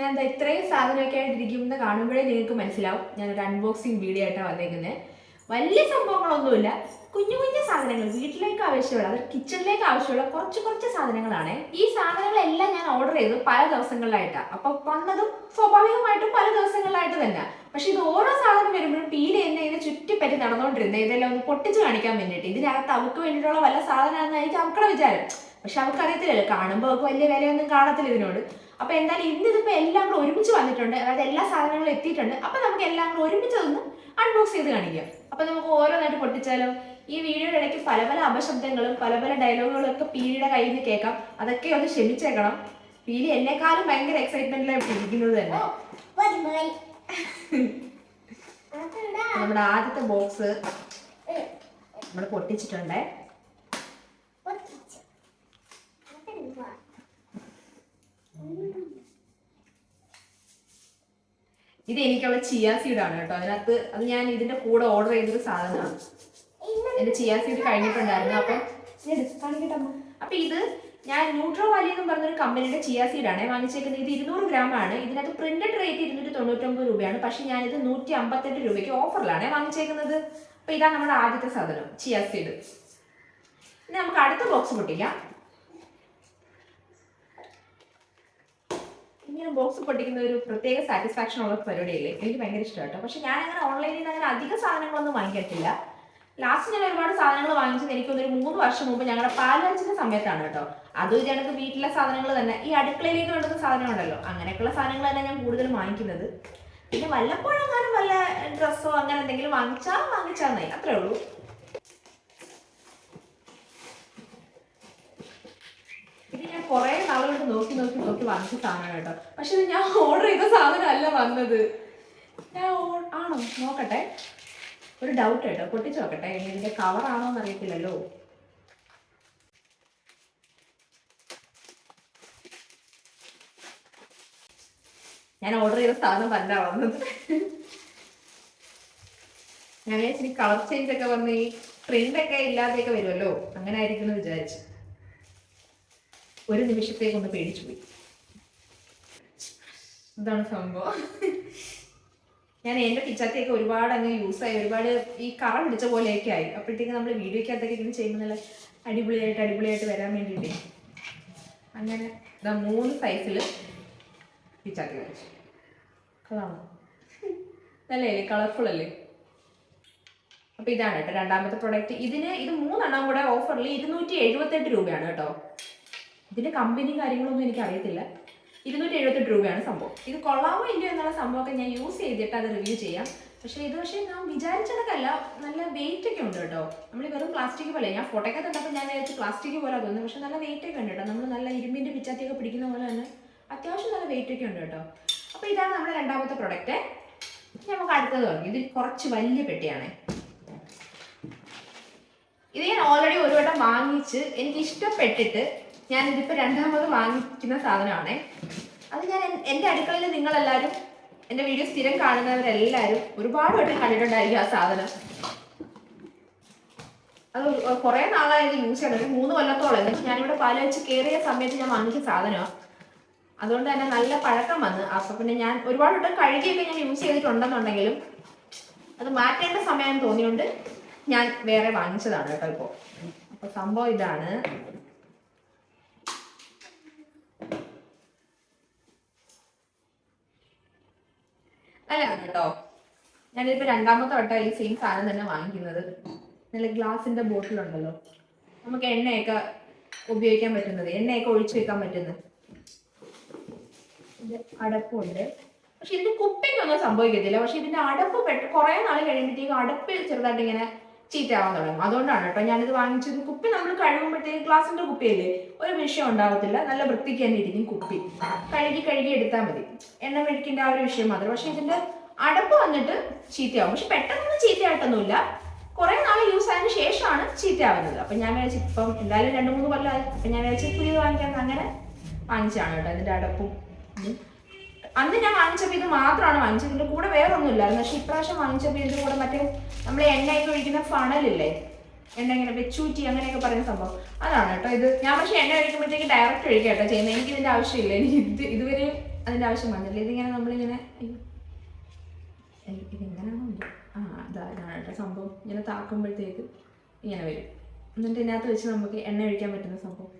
ഞാൻ എന്താ ഇത്രയും സാധനമൊക്കെ ആയിട്ടിരിക്കുമെന്ന് കാണുമ്പോഴേ നിങ്ങൾക്ക് മനസ്സിലാവും ഞാനൊരു അൺബോക്സിങ് വീഡിയോ ആയിട്ടാണ് വന്നേക്കുന്നത്. വലിയ സംഭവങ്ങളൊന്നുമില്ല, കുഞ്ഞു കുഞ്ഞു സാധനങ്ങൾ, വീട്ടിലേക്ക് ആവശ്യമുള്ള, അത് കിച്ചണിലേക്ക് ആവശ്യമുള്ള കുറച്ച് കുറച്ച് സാധനങ്ങളാണ്. ഈ സാധനങ്ങളെല്ലാം ഞാൻ ഓർഡർ ചെയ്തു പല ദിവസങ്ങളിലായിട്ടാണ്. അപ്പൊ വന്നതും സ്വാഭാവികമായിട്ടും പല ദിവസങ്ങളിലായിട്ട് തന്നെ. പക്ഷെ ഇത് ഓരോ സാധനം വരുമ്പോഴും പീലി എന്നെ ഇതിനെ ചുറ്റിപ്പറ്റി നടന്നുകൊണ്ടിരുന്നത് ഇതെല്ലാം ഒന്ന് പൊട്ടിച്ച് കാണിക്കാൻ വേണ്ടിയിട്ട്. ഇതിനകത്ത് അവൾക്ക് വേണ്ടിയിട്ടുള്ള വല്ല സാധനമാണെന്നായിരിക്കും അവരുടെ വിചാരം. പക്ഷെ അവൾക്ക് അറിയത്തില്ലല്ലോ, കാണുമ്പോൾ അവൾക്ക് വലിയ വിലയൊന്നും കാണത്തില്ല ഇതിനോട്. അപ്പൊ എന്തായാലും ഇന്നിതിപ്പോ എല്ലാം കൂടെ ഒരുമിച്ച് വന്നിട്ടുണ്ട്, അതായത് എല്ലാ സാധനങ്ങളും എത്തിയിട്ടുണ്ട്. അപ്പൊ നമുക്ക് എല്ലാം കൂടെ ഒരുമിച്ച് ഒന്ന് അൺബോക്സ് ചെയ്ത് കാണിക്കാം. അപ്പൊ നമുക്ക് ഓരോന്നായിട്ട് പൊട്ടിച്ചാലോ? ഈ വീഡിയോയുടെ ഇടയ്ക്ക് പല പല അപശബ്ദങ്ങളും പല പല ഡയലോഗുകളും ഒക്കെ പീലിയുടെ കയ്യിൽ നിന്ന് കേൾക്കാം. അതൊക്കെ ഒന്ന് ക്ഷമിച്ചേക്കണം. പീലി എന്നെക്കാളും ഭയങ്കര എക്സൈറ്റ്മെന്റിലാണ് ഇരിക്കുന്നത് തന്നെ. നമ്മുടെ ആദ്യത്തെ ബോക്സ് നമ്മൾ പൊട്ടിച്ചിട്ടുണ്ട്. ഇത് എനിക്കുള്ള ചിയാ സീഡാണ് കേട്ടോ. അതിനകത്ത് അത് ഞാൻ ഇതിന്റെ കൂടെ ഓർഡർ ചെയ്തൊരു സാധനമാണ്. എന്റെ ചിയാ സീഡ് കഴിഞ്ഞിട്ടുണ്ടായിരുന്നു. അപ്പൊ ഇത് ഞാൻ ന്യൂട്രോ വാലി എന്നും പറഞ്ഞൊരു കമ്പനിയുടെ ചിയാ സീഡാണ് വാങ്ങിച്ചേക്കുന്നത്. ഇത് 200 ഗ്രാമാണ്. ഇതിനകത്ത് പ്രിന്റഡ് റേറ്റ് 299 രൂപയാണ്. പക്ഷെ ഞാനിത് 158 രൂപയ്ക്ക് ഓഫറിലാണ് വാങ്ങിച്ചേക്കുന്നത്. അപ്പൊ ഇതാണ് നമ്മുടെ ആദ്യത്തെ സാധനം, ചിയാ സീഡ്. ഇനി നമുക്ക് അടുത്ത ബോക്സ് പൊട്ടിക്കാം. ഇങ്ങനെ ബോക്സ് പൊട്ടിക്കുന്ന ഒരു പ്രത്യേക സാറ്റിസ്ഫാക്ഷൻ ഉള്ള പരിപാടിയല്ലേ, എനിക്ക് ഭയങ്കര ഇഷ്ടമാട്ടോ. പക്ഷെ ഞാൻ അങ്ങനെ ഓൺലൈനിൽ നിന്ന് അങ്ങനെ അധികം സാധനങ്ങളൊന്നും വാങ്ങിക്കത്തില്ല. ലാസ്റ്റ് ഞാൻ ഒരുപാട് സാധനങ്ങൾ വാങ്ങിച്ചത് എനിക്കൊന്നൊരു 3 വർഷം മുമ്പ് ഞങ്ങളുടെ പാലച്ചിന്റെ സമയത്താണ് കേട്ടോ. അത് ഞങ്ങൾക്ക് വീട്ടിലെ സാധനങ്ങൾ തന്നെ, ഈ അടുക്കളയിലേക്ക് വേണ്ടുന്ന സാധനങ്ങളുണ്ടല്ലോ, അങ്ങനെയൊക്കെയുള്ള സാധനങ്ങൾ തന്നെ ഞാൻ കൂടുതലും വാങ്ങിക്കുന്നത്. പിന്നെ വല്ലപ്പോഴെങ്ങാനും വല്ല ഡ്രസ്സോ അങ്ങനെ എന്തെങ്കിലും വാങ്ങിച്ചാൽ മതി, അത്രേ ഉള്ളൂ. ഇത് ഞാൻ കുറെ നാളുകൊണ്ട് നോക്കി വാങ്ങിച്ച സാധനമാണ് കേട്ടോ. പക്ഷെ ഇത് ഞാൻ ഓർഡർ ചെയ്ത സാധനമല്ല വന്നത്. ആണോ നോക്കട്ടെ, ഒരു ഡൗട്ട് കേട്ടോ, പൊട്ടിച്ച് നോക്കട്ടെ. ഇതിന്റെ കവറാണോ എന്ന് അറിയത്തില്ലല്ലോ. ഞാൻ ഓർഡർ ചെയ്ത സാധനം തന്നെ വന്നത്. ഞാൻ വിചാരിച്ചു കളർ ചേഞ്ച് ഒക്കെ വന്ന് ഈ പ്രിന്റ് ഒക്കെ ഇല്ലാതെയൊക്കെ വരുമല്ലോ, അങ്ങനെ ആയിരിക്കും എന്ന് വിചാരിച്ചു. ഒരു നിമിഷത്തേക്ക് ഒന്ന് പേടിച്ചു പോയി. ഇതാണ് സംഭവം. ഞാൻ എൻ്റെ പിച്ചാത്തിയൊക്കെ ഒരുപാട് അങ്ങ് യൂസായി, ഒരുപാട് ഈ കറ പിടിച്ച പോലെയൊക്കെ ആയി. അപ്പോഴത്തേക്ക് നമ്മൾ വീഡിയോക്കകത്തൊക്കെ ഇങ്ങനെ ചെയ്യുമ്പോൾ നല്ല അടിപൊളിയായിട്ട് വരാൻ വേണ്ടിയിട്ടേ അങ്ങനെ 3 സൈസിൽ പിച്ചാത്തി വരച്ചു. കളാണോ? നല്ലല്ലേ, കളർഫുൾ അല്ലേ? അപ്പൊ ഇതാണ് കേട്ടോ രണ്ടാമത്തെ പ്രൊഡക്റ്റ്. ഇത് 3 കൂടെ ഓഫറിൽ 278 രൂപയാണ് കേട്ടോ. ഇതിന്റെ കമ്പനി കാര്യങ്ങളൊന്നും എനിക്ക് അറിയത്തില്ല. 278 രൂപയാണ് സംഭവം. ഇത് കൊള്ളാമോ ഇല്ലയോ എന്നുള്ള സംഭവമൊക്കെ ഞാൻ യൂസ് ചെയ്തിട്ട് അത് റിവ്യൂ ചെയ്യാം. പക്ഷേ ഞാൻ വിചാരിച്ചതൊക്കെയല്ല, നല്ല വെയിറ്റ് ഒക്കെ ഉണ്ട് കേട്ടോ. നമ്മൾ വെറും പ്ലാസ്റ്റിക് പോലെ, ഞാൻ ഫോട്ടോയൊക്കെ കണ്ടപ്പോൾ ഞാൻ വിചാരിച്ചു പ്ലാസ്റ്റിക് പോലെ തോന്നുന്നു. പക്ഷെ നല്ല വെയിറ്റ് ഒക്കെ ഉണ്ട് കേട്ടോ. നമ്മൾ നല്ല ഇരുമ്പിന്റെ പിച്ചാത്തിയൊക്കെ പിടിക്കുന്ന പോലെ തന്നെ അത്യാവശ്യം നല്ല വെയിറ്റ് ഒക്കെ ഉണ്ട് കേട്ടോ. അപ്പോൾ ഇതാണ് നമ്മുടെ രണ്ടാമത്തെ പ്രൊഡക്റ്റ്. നമുക്ക് അടുത്തത് തുടങ്ങി. ഇത് കുറച്ച് വലിയ പെട്ടിയാണ്. ഇത് ഞാൻ ഓൾറെഡി ഒരു വട്ടം വാങ്ങിച്ച് എനിക്ക് ഇഷ്ടപ്പെട്ടിട്ട് ഞാനിതിപ്പോൾ രണ്ടാമത് വാങ്ങിക്കുന്ന സാധനമാണ്. അത് ഞാൻ എൻ്റെ അടുക്കളയിൽ നിങ്ങളെല്ലാവരും എൻ്റെ വീഡിയോ സ്ഥിരം കാണുന്നവരെല്ലാവരും ഒരുപാട് വട്ടം കണ്ടിട്ടുണ്ടായിരിക്കും ആ സാധനം. അത് കുറേ നാളായത് യൂസ് ചെയ്യണം, ഒരു 3 കൊല്ലത്തോളം. എന്ന് വെച്ചാൽ ഞാനിവിടെ പാല് വെച്ച് കയറിയ സമയത്ത് ഞാൻ വാങ്ങിച്ച സാധനമാണ്. അതുകൊണ്ട് തന്നെ നല്ല പഴക്കം വന്ന്. അപ്പം പിന്നെ ഞാൻ ഒരുപാട് വട്ടം കഴുകിയൊക്കെ ഞാൻ യൂസ് ചെയ്തിട്ടുണ്ടെന്നുണ്ടെങ്കിലും അത് മാറ്റേണ്ട സമയം തോന്നിയോണ്ട് ഞാൻ വേറെ വാങ്ങിച്ചതാണ് കേട്ടോ ഇപ്പോൾ. അപ്പോൾ സംഭവം ഇതാണ്. നല്ലതാണ് കേട്ടോ. ഞാനിപ്പോൾ രണ്ടാമത്തെ വട്ടം ഈ സെയിം സാധനം തന്നെ വാങ്ങിക്കുന്നത്. നല്ല ഗ്ലാസിന്റെ ബോട്ടിലുണ്ടല്ലോ, നമുക്ക് എണ്ണയൊക്കെ ഉപയോഗിക്കാൻ പറ്റുന്നത്, എണ്ണയൊക്കെ ഒഴിച്ചു വെക്കാൻ പറ്റുന്നത്. ഇത് അടപ്പുണ്ട്. പക്ഷെ ഇതിന്റെ കുപ്പിക്കൊന്നും സംഭവിക്കത്തില്ല. പക്ഷെ ഇതിന്റെ അടപ്പ് കുറെ നാൾ കഴിയുമ്പോഴത്തേക്കും അടപ്പ് ചെറുതായിട്ട് ഇങ്ങനെ ചീത്തയാവാൻ തുടങ്ങും. അതുകൊണ്ടാണ് കേട്ടോ ഞാനിത് വാങ്ങിച്ചത്. കുപ്പി നമ്മൾ കഴുകുമ്പോഴത്തേക്കും ഗ്ലാസിന്റെ കുപ്പിയല്ലേ, ഒരു വിഷയം ഉണ്ടാവത്തില്ല. നല്ല വൃത്തിക്ക് തന്നെ ഇരിക്കും കുപ്പി. കഴുകി എടുത്താൽ മതി, എണ്ണ മെഴുക്കിന്റെ ആ ഒരു വിഷയം മാത്രം. പക്ഷെ ഇതിന്റെ അടപ്പ് വന്നിട്ട് ചീത്തയാവും. പക്ഷെ പെട്ടെന്നൊന്നും ചീത്തയായിട്ടൊന്നുമില്ല, കുറെ നാൾ യൂസ് ആയതിനു ശേഷമാണ് ചീത്തയാവുന്നത്. അപ്പൊ ഞാൻ വിചാരിച്ചു ഇപ്പം എന്തായാലും 2-3 കൊല്ലമായി, അപ്പൊ ഞാൻ വിചാരിച്ചു പുതിയത് വാങ്ങിക്കാൻ അങ്ങനെ വാങ്ങിച്ചാണ് കേട്ടോ ഇതിന്റെ അടപ്പും. അന്ന് ഞാൻ വാങ്ങിച്ചപ്പോൾ ഇത് മാത്രമാണ് വാങ്ങിച്ചത്, ഇതിന്റെ കൂടെ വേറെ ഒന്നും ഇല്ലായിരുന്നു. പക്ഷെ ഇപ്രാവശ്യം വാങ്ങിച്ചപ്പോൾ ഇതിന്റെ കൂടെ മറ്റേ നമ്മൾ എണ്ണയൊക്കെ ഒഴിക്കുന്ന ഫണലില്ലേ, എണ്ണ ഇങ്ങനെ വെച്ചൂറ്റി അങ്ങനെയൊക്കെ പറയുന്ന സംഭവം, അതാണ് കേട്ടോ ഇത്. ഞാൻ പക്ഷെ എണ്ണ ഒഴിക്കുമ്പോഴത്തേക്ക് ഡയറക്റ്റ് ഒഴിക്കാം കേട്ടോ ചെയ്യുന്നത്. എനിക്ക് ഇതിന്റെ ആവശ്യമില്ല. എനിക്ക് ഇതുവരെ അതിൻ്റെ ആവശ്യം വന്നില്ല. ഇതിങ്ങനെ നമ്മളിങ്ങനെ ഇതെങ്ങനെയാണോ ഇതാണ് കേട്ടോ സംഭവം. ഇങ്ങനെ താക്കുമ്പോഴത്തേക്ക് ഇങ്ങനെ വരും. എന്നിട്ട് ഇതിനകത്ത് വെച്ച് നമുക്ക് എണ്ണ ഒഴിക്കാൻ പറ്റുന്ന സംഭവം.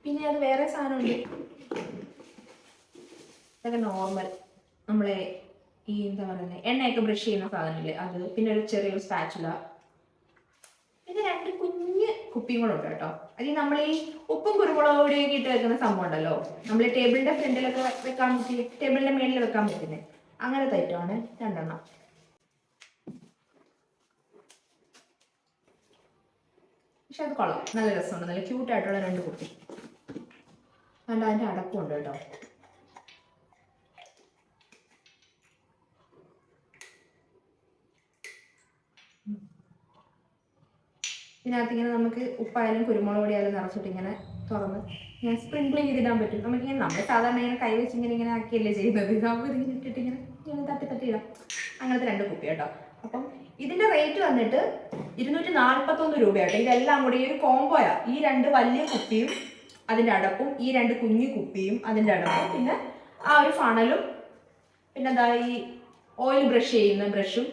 പിന്നെ അത് വേറെ സാധനമുണ്ട്, ഇതൊക്കെ നോർമൽ നമ്മളെ ഈ എന്താ പറയുന്നത് എണ്ണയൊക്കെ ബ്രഷ് ചെയ്യുന്ന സാധനമില്ലേ അത്. പിന്നെ ഒരു ചെറിയൊരു സ്പാച്ചുല, പിന്നെ 2 കുഞ്ഞ് കുപ്പിയും കൂടെ ഉണ്ട് കേട്ടോ. അതിൽ നമ്മൾ ഈ ഉപ്പും കുരുമുളക് പൊടിയൊക്കെ ഇട്ട് വെക്കുന്ന സംഭവം ഉണ്ടല്ലോ, നമ്മൾ ടേബിളിന്റെ ഫ്രണ്ടിലൊക്കെ വെക്കാൻ പറ്റി, ടേബിളിന്റെ മേളിൽ വെക്കാൻ പറ്റുന്നത്, അങ്ങനത്തെ ഐറ്റമാണ് 2 എണ്ണം. പക്ഷെ അത് കൊള്ളാം, നല്ല രസമുണ്ട്, നല്ല ക്യൂട്ടായിട്ടുള്ള 2 കുപ്പി. അതുകൊണ്ട് അതിൻ്റെ അടപ്പുണ്ട് കേട്ടോ. ഇതിനകത്ത് ഇങ്ങനെ നമുക്ക് ഉപ്പായാലും കുരുമുളക് പൊടിയായാലും നിറച്ചിട്ട് ഇങ്ങനെ തുറന്ന് ഞാൻ സ്പ്രിങ്കിൾ ചെയ്തിടാൻ പറ്റും. നമുക്കിങ്ങനെ നമ്മൾ സാധാരണ ഇങ്ങനെ കൈവച്ച് ഇങ്ങനെ ആക്കിയല്ലേ ചെയ്യുന്നത്, ഇതാകുമ്പോൾ ഇതിങ്ങനെ ഇട്ടിട്ട് ഇങ്ങനെ തട്ടി ഇടാം. അങ്ങനത്തെ 2 കുപ്പി കേട്ടോ. അപ്പം ഇതിൻ്റെ റേറ്റ് വന്നിട്ട് 241 രൂപയാട്ടോ. ഇതെല്ലാം കൂടി ഈ ഒരു കോംബോയാ. ഈ 2 വലിയ കുപ്പിയും അതിൻ്റെ അടപ്പും, ഈ 2 കുഞ്ഞു കുപ്പിയും അതിൻ്റെ അടപ്പും, പിന്നെ ആ ഒരു ഫണലും, പിന്നെ എന്താ ഈ ഓയിൽ ബ്രഷ് ചെയ്യുന്ന ബ്രഷും,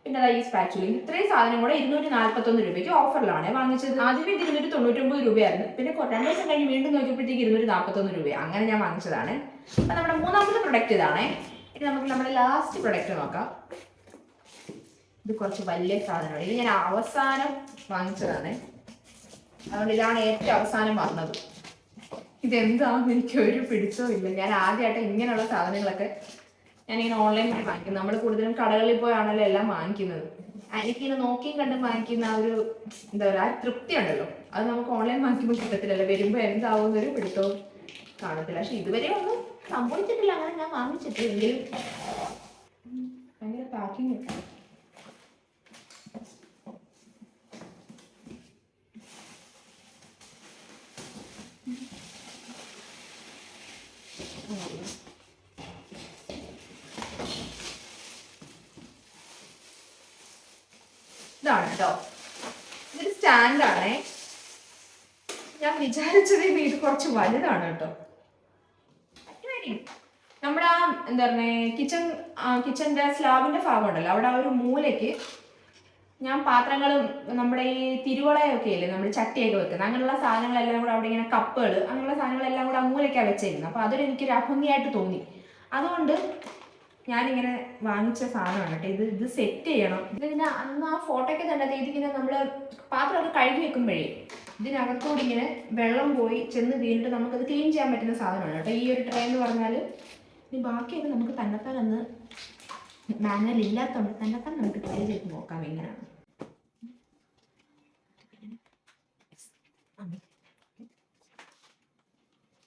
പിന്നെ അതാ ഈ സ്പാച്ചുലയും, ഇത്രയും സാധനം കൂടെ 241 രൂപയ്ക്ക് ഓഫറിലാണ് വാങ്ങിച്ചത്. ആദ്യമേ 299 രൂപയായിരുന്നു. പിന്നെ 2 ദിവസം കഴിഞ്ഞ് വീണ്ടും നോക്കിയപ്പോഴത്തേക്ക് 241 രൂപയാണ്. അങ്ങനെ ഞാൻ വാങ്ങിച്ചതാണ്. അപ്പം നമ്മുടെ 3ാമത്തെ പ്രൊഡക്റ്റ് ഇതാണേ. ഇനി നമുക്ക് നമ്മുടെ ലാസ്റ്റ് പ്രൊഡക്റ്റ് നോക്കാം. ഇത് കുറച്ച് വലിയ സാധനമാണ്. ഇത് ഞാൻ അവസാനം വാങ്ങിച്ചതാണ്, അതുകൊണ്ട് ഇതാണ് ഏറ്റവും അവസാനം വന്നത്. ഇതെന്താണെന്ന് എനിക്ക് ഒരു പിടിച്ചവും ഇല്ല. ഞാൻ ആദ്യമായിട്ട് ഇങ്ങനെയുള്ള സാധനങ്ങളൊക്കെ ഞാനിങ്ങനെ ഓൺലൈനിൽ വാങ്ങിക്കുന്നത്. നമ്മൾ കൂടുതലും കടകളിൽ പോയാണല്ലോ എല്ലാം വാങ്ങിക്കുന്നത്. എനിക്കിങ്ങനെ നോക്കിയും കണ്ടും വാങ്ങിക്കുന്ന ആ ഒരു എന്താ പറയുക, ആ തൃപ്തി ഉണ്ടല്ലോ, അത് നമുക്ക് ഓൺലൈൻ വാങ്ങിക്കുമ്പോൾ കിട്ടത്തില്ലല്ലോ. വരുമ്പോൾ എന്താവുന്നൊരു പിടുത്തവും കാണത്തില്ല. പക്ഷെ ഇതുവരെ ഒന്നും സംഭവിച്ചിട്ടില്ല, അങ്ങനെ ഞാൻ വാങ്ങിച്ചിട്ട്. എങ്കിലും ഭയങ്കര പാക്കിങ് കിട്ടും. ഇതാണ് കേട്ടോ, ഇതൊരു സ്റ്റാൻഡാണേ. ഞാൻ വിചാരിച്ചത് ഇത് കുറച്ച് വലുതാണ് കേട്ടോ. നമ്മുടെ ആ എന്താ പറയുക കിച്ചൻ്റെ സ്ലാബിൻ്റെ ഭാഗം ഉണ്ടല്ലോ, അവിടെ ആ ഒരു മൂലയ്ക്ക് ഞാൻ പാത്രങ്ങളും നമ്മുടെ ഈ തിരുവളയൊക്കെ ഇല്ലേ, നമ്മൾ ചട്ടിയൊക്കെ വെക്കുന്നത്, അങ്ങനെയുള്ള സാധനങ്ങളെല്ലാം കൂടെ അവിടെ ഇങ്ങനെ കപ്പുകൾ, അങ്ങനെയുള്ള സാധനങ്ങളെല്ലാം കൂടെ ആ മൂലയ്ക്കാണ് വെച്ചേക്കുന്നത്. അപ്പോൾ അതൊരു എനിക്കൊരു അഭംഗിയായിട്ട് തോന്നി. അതുകൊണ്ട് ഞാനിങ്ങനെ വാങ്ങിച്ച സാധനമാണ് കേട്ടോ. ഇത് സെറ്റ് ചെയ്യണം. ഇതിങ്ങനെ അന്ന് ആ ഫോട്ടോയ്ക്ക് തന്നെ ഇതിങ്ങനെ നമ്മൾ പാത്രമൊക്കെ കഴുകി വെക്കുമ്പോഴേ ഇതിനകത്തോടെ ഇങ്ങനെ വെള്ളം പോയി ചെന്ന് വീണിട്ട് നമുക്കത് ക്ലീൻ ചെയ്യാൻ പറ്റുന്ന സാധനമാണ് കേട്ടോ ഈ ഒരു ട്രേ എന്ന് പറഞ്ഞാൽ. ഇനി ബാക്കിയൊക്കെ നമുക്ക് തന്നെത്താൻ ഒന്ന് മാനുവൽ ഇല്ലാത്തതുകൊണ്ട് തന്നെത്താൻ നമുക്ക് ട്രൈ ചെയ്ത് നോക്കാം എങ്ങനെയാണ്.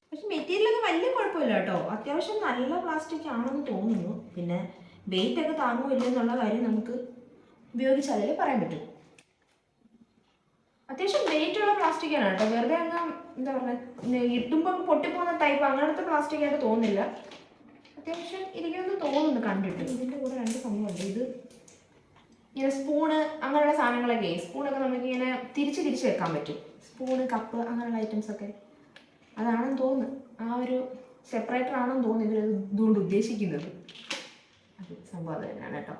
പക്ഷെ മെറ്റീരിയലൊക്കെ വലിയ കുഴപ്പമില്ല കേട്ടോ. അത്യാവശ്യം നല്ല പ്ലാസ്റ്റിക് ആണെന്ന് തോന്നുന്നു. പിന്നെ വെയിറ്റ് ഒക്കെ താങ്ങുമോ ഇല്ലെന്നുള്ള കാര്യം നമുക്ക് ഉപയോഗിച്ചാലേ പറയാൻ പറ്റും. അത്യാവശ്യം വെയിറ്റുള്ള പ്ലാസ്റ്റിക്കാണ് കേട്ടോ. വെറുതെ അങ്ങ് എന്താ പറയുക, ഇട്ടുമ്പോൾ പൊട്ടിപ്പോകുന്ന ടൈപ്പ് അങ്ങനത്തെ പ്ലാസ്റ്റിക് ആയിട്ട് തോന്നുന്നില്ല. അത്യാവശ്യം ഇരിക്കുമെന്ന് തോന്നുന്നു കണ്ടിട്ട്. ഇതിൻ്റെ കൂടെ 2 സംഭവമുണ്ട്. ഇത് ഇങ്ങനെ സ്പൂണ് അങ്ങനെയുള്ള സാധനങ്ങളൊക്കെ, സ്പൂണൊക്കെ നമുക്കിങ്ങനെ തിരിച്ച് വെക്കാൻ പറ്റും. സ്പൂണ്, കപ്പ് അങ്ങനെയുള്ള ഐറ്റംസൊക്കെ അതാണെന്ന് തോന്നുന്നു. ആ ഒരു സെപ്പറേറ്റർ ആണെന്ന് തോന്നുന്നു ഇതുകൊണ്ട് ഉദ്ദേശിക്കുന്നത്. അത് സംഭവം അത് തന്നെയാണ് കേട്ടോ.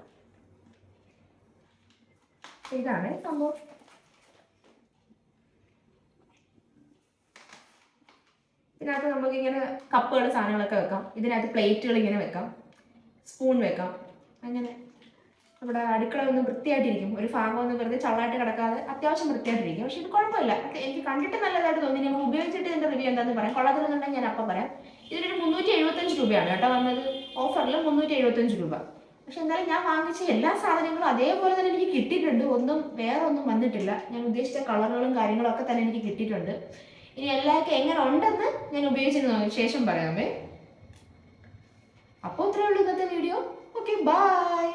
ഇതാണ് സംഭവം. ഇതിനകത്ത് നമുക്കിങ്ങനെ കപ്പുകൾ സാധനങ്ങളൊക്കെ വെക്കാം. ഇതിനകത്ത് പ്ലേറ്റുകൾ ഇങ്ങനെ വെക്കാം, സ്പൂൺ വെക്കാം. അങ്ങനെ നമ്മുടെ അടുക്കള ഒന്ന് വൃത്തിയായിട്ടിരിക്കും. ഒരു ഭാഗം ഒന്ന് വെറുതെ ചള്ളായിട്ട് കിടക്കാതെ അത്യാവശ്യം വൃത്തിയായിട്ടിരിക്കും. പക്ഷെ ഇത് കുഴപ്പമില്ല, എനിക്ക് കണ്ടിട്ട് നല്ലതായിട്ട് തോന്നി. ഞങ്ങൾ ഉപയോഗിച്ചിട്ട് ഇതിൻ്റെ റിവ്യൂ എന്താണെന്ന് പറയാം. കൊള്ളാത്തില്ലെന്നുണ്ടെങ്കിൽ ഞാൻ അപ്പം പറയാം. ഇതിനൊരു 375 രൂപയാണ് കേട്ടോ വന്നത്. ഓഫറിൽ 375 രൂപ. പക്ഷെ എന്തായാലും ഞാൻ വാങ്ങിച്ച എല്ലാ സാധനങ്ങളും അതേപോലെ തന്നെ എനിക്ക് കിട്ടിയിട്ടുണ്ട്. വേറെ ഒന്നും വന്നിട്ടില്ല. ഞാൻ ഉദ്ദേശിച്ച കളറുകളും കാര്യങ്ങളും ഒക്കെ തന്നെ എനിക്ക് കിട്ടിയിട്ടുണ്ട്. ഇനി എല്ലാവർക്കും എങ്ങനെ ഉണ്ടെന്ന് ഞാൻ ഉപയോഗിച്ചതിന് ശേഷം പറയാമേ. അപ്പോൾ ഇത്രയേ ഉള്ളൂ ഇന്നത്തെ വീഡിയോ. Okay, by.